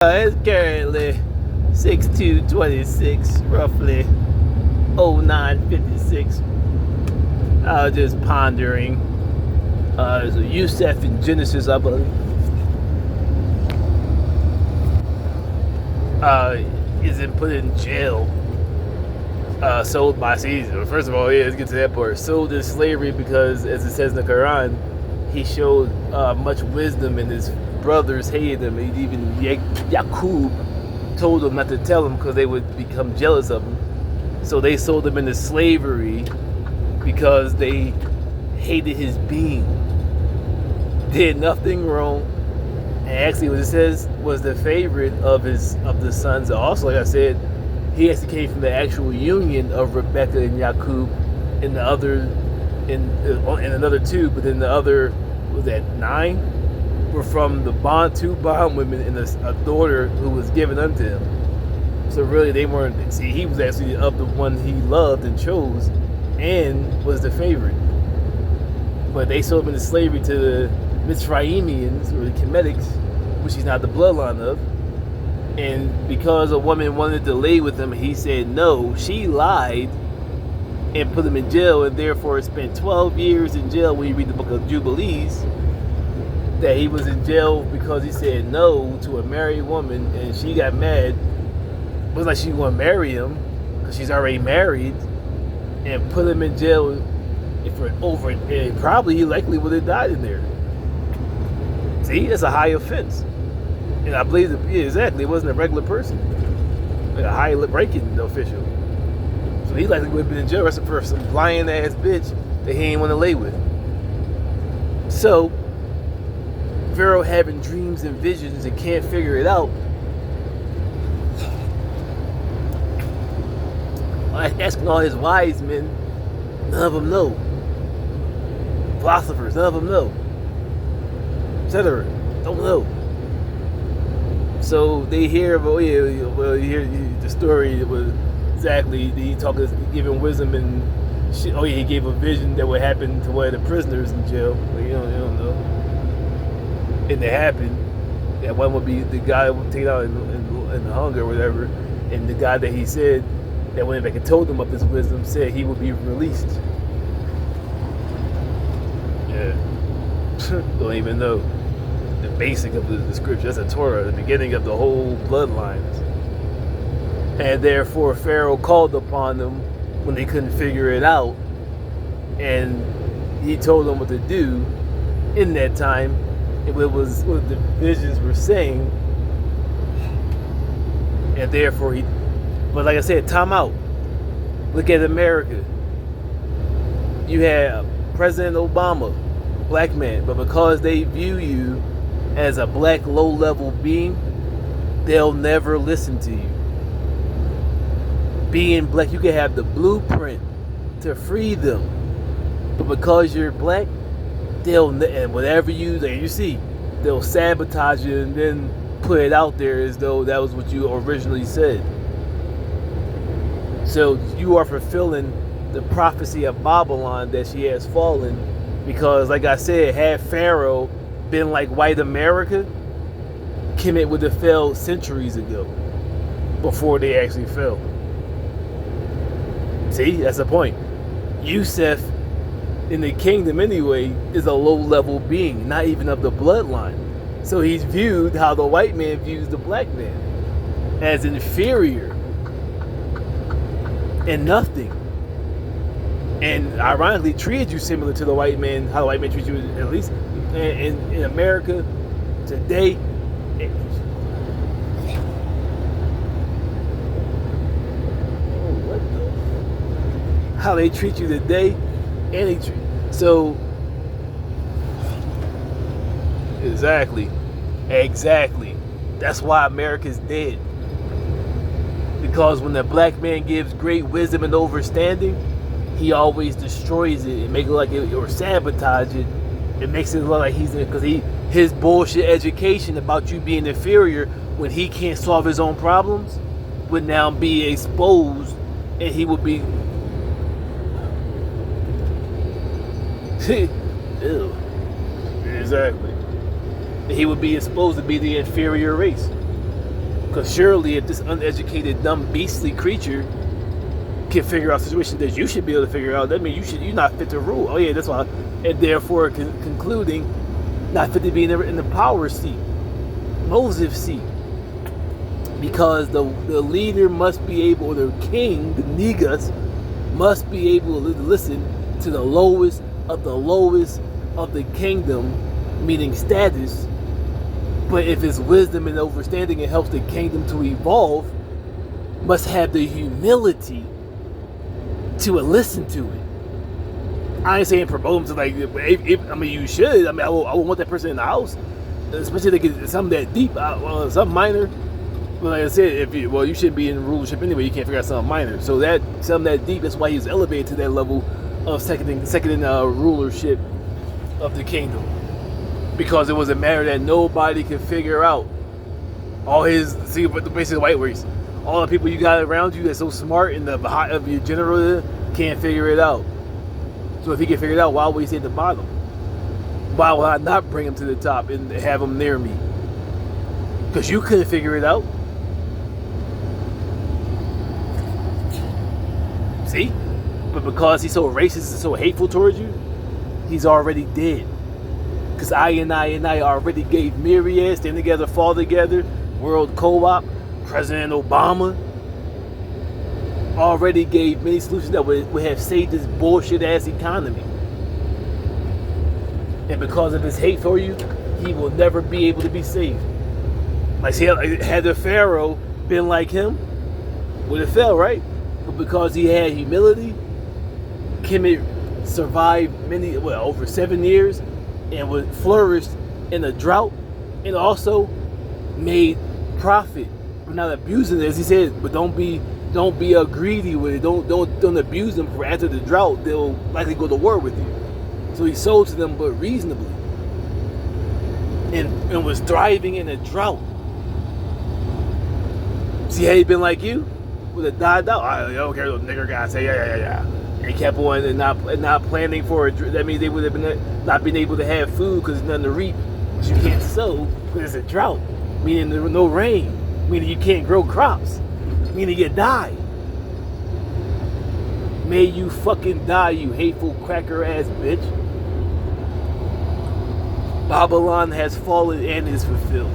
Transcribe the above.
It's currently 6/2/26, roughly 09:56. I was just pondering. So Yusef in Genesis, I believe, isn't put in jail. Sold by Caesar. First of all, yeah, let's get to that part. Sold in slavery because, as it says in the Quran, he showed much wisdom and his brothers hated him. Even Yaqub told them not to tell him because they would become jealous of him. So they sold him into slavery because they hated his being. Did nothing wrong. And actually, what it says was the favorite of the sons. Also, like I said, he actually came from the actual union of Rebecca and Yaqub, and the other, and another two. But then the other, was that 9, were from the two bond women and a daughter who was given unto him. So really, they weren't. See, he was actually of the one he loved and chose, and was the favorite. But they sold him into slavery to the Mitzrayimians or the Kemetics, which he's not the bloodline of. And because a woman wanted to lay with him, he said no. She lied and put him in jail, and therefore spent 12 years in jail. When you read the book of Jubilees, that he was in jail because he said no to a married woman, and she got mad. It was like she want to marry him because she's already married, and put him in jail for over. And probably he likely would have died in there. See, that's a high offense. And I believe that, yeah, exactly, it wasn't a regular person, like a high ranking official. So he likely would have been in jail for some lying ass bitch that he ain't want to lay with. So Pharaoh having dreams and visions and can't figure it out. Asking all his wise men, none of them know. Philosophers, none of them know. Etc. Don't know. So they hear, well, you hear the story. It was exactly he giving wisdom and shit. Oh yeah, he gave a vision that would happen to one of the prisoners in jail. But you don't know. And it happened. That one would be the guy that would take out in the hunger or whatever. And the guy that he said that went back and told him of this wisdom said he would be released. Yeah. Don't even know. The basic of the scripture. That's a Torah, the beginning of the whole bloodlines. And therefore Pharaoh called upon them when they couldn't figure it out, and he told them what to do in that time. It was what the visions were saying, and therefore but like I said, time out. Look at America. You have President Obama, black man, but because they view you as a black low-level being, they'll never listen to you. Being black, you can have the blueprint to free them, but because you're black, and whatever you see, they'll sabotage you and then put it out there as though that was what you originally said. So you are fulfilling the prophecy of Babylon that she has fallen, because like I said, had Pharaoh been like white America, Kemet would have fell centuries ago before they actually fell. See, that's the point. Yusef in the kingdom anyway is a low-level being, not even of the bloodline. So he's viewed how the white man views the black man, as inferior and nothing. And ironically treated you similar to the white man, how the white man treats you, at least in America today. How they treat you today, and so exactly. That's why America's dead. Because when the black man gives great wisdom and understanding, he always destroys it and make it like it, or sabotage it. It makes it look like his bullshit education about you being inferior when he can't solve his own problems would now be exposed, and he would be ew. Exactly. He would be exposed to be the inferior race. Because surely if this uneducated, dumb, beastly creature can figure out situations that you should be able to figure out, that means you're not fit to rule. Oh yeah, that's why. And therefore concluding, not fit to be in the power seat, Moses' seat. Because the leader must be able, or the king, the Negus, must be able to listen to the lowest of the kingdom, meaning status. But if it's wisdom and understanding and helps the kingdom to evolve, must have the humility to listen to it. I ain't saying promote them to I mean, you should. I mean, I would want that person in the house, especially if they get something that deep, something minor. But like I said, you shouldn't be in rulership anyway. You can't figure out something minor. So that something that deep. That's why he was elevated to that level of second in rulership of the kingdom, because it was a matter that nobody could figure out. All his basically white race, all the people you got around you that's so smart and the high of your general can't figure it out. So if he can figure it out, why would he stay at the bottom? Why would I not bring him to the top and have him near me? Because you couldn't figure it out. See? But because he's so racist and so hateful towards you, he's already dead. Because I already gave myriad, stand together, fall together, World Co-op, President Obama already gave many solutions that would have saved this bullshit ass economy. And because of his hate for you, he will never be able to be saved. Like, see, had the Pharaoh been like him, would have fell, right? But because he had humility, Kemet survived over 7 years and would flourish in a drought, and also made profit. We're not abusing it, as he said, but don't be greedy with it. Don't abuse them. For after the drought, they'll likely go to war with you. So he sold to them, but reasonably, and was thriving in a drought. See, had he been like you, would have died out. I don't care what nigger guy say. Yeah. And kept on and not planning for it. That means they would have not been able to have food because there's nothing to reap. Because you can't sow because it's a drought. Meaning there was no rain. Meaning you can't grow crops. Meaning you die. May you fucking die, you hateful cracker ass bitch. Babylon has fallen and is fulfilled.